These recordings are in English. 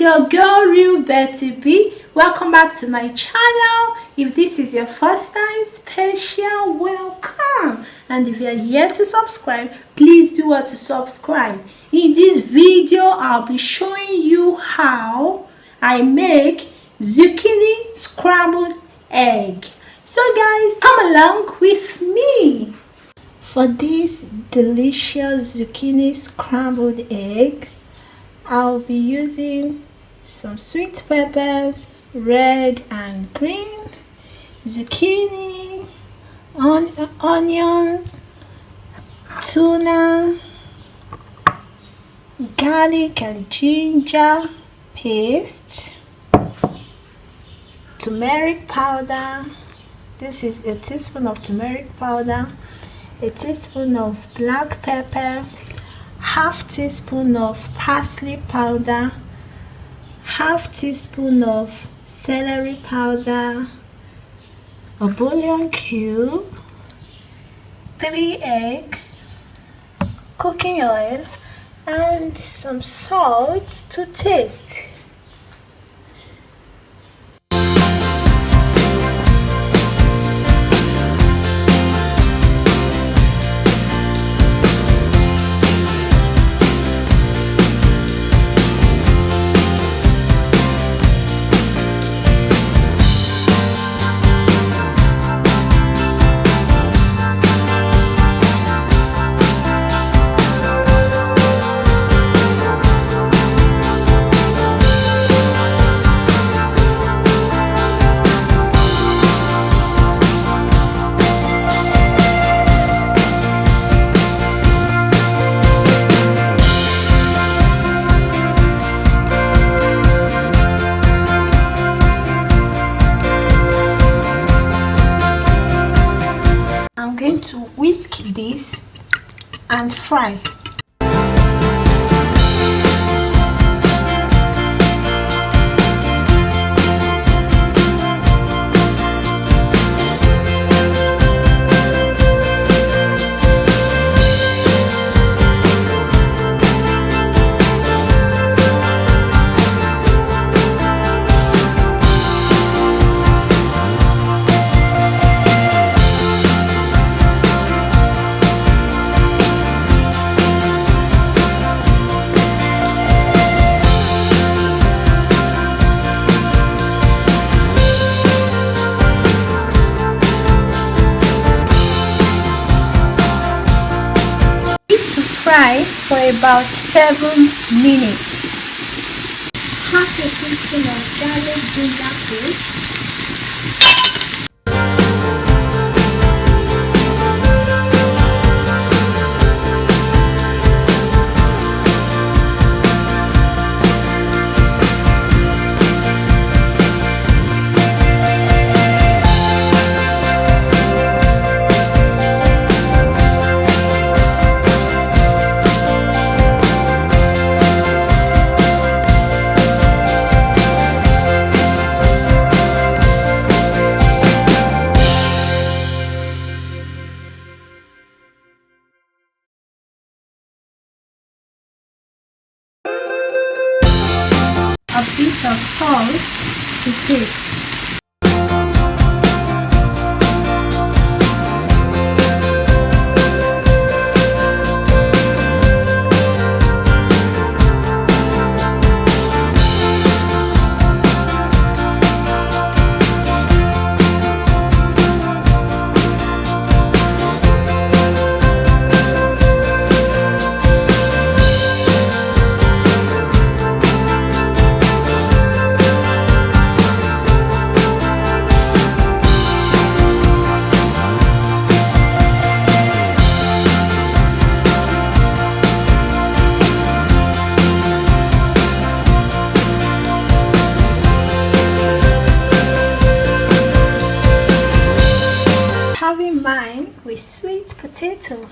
your girl Real Betty B. Welcome back to my channel. If this is your first time, special welcome. And if you are here to subscribe, please do what to subscribe. In this video, I'll be showing you how I make zucchini scrambled egg. So guys, come along with me. For this delicious zucchini scrambled egg, I'll be using some sweet peppers, red and green, zucchini, onion, tuna, garlic and ginger paste, turmeric powder. This is a teaspoon of turmeric powder, a teaspoon of black pepper, half teaspoon of parsley powder, half teaspoon of celery powder, a bouillon cube, 3 eggs, cooking oil, and some salt to taste. I'm going to whisk this and fry. Fry for about 7 minutes. Half a teaspoon of garlic ginger paste, a bit of salt to taste. Having mine with sweet potato.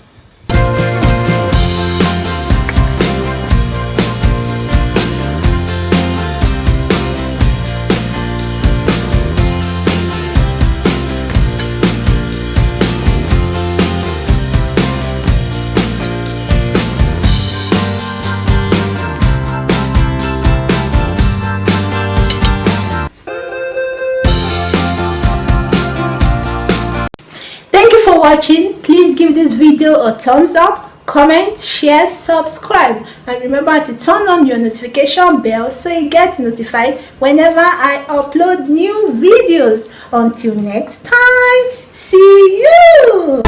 watching. Please give this video a thumbs up, comment, share, subscribe, and remember to turn on your notification bell so you get notified whenever I upload new videos. Until next time, see you.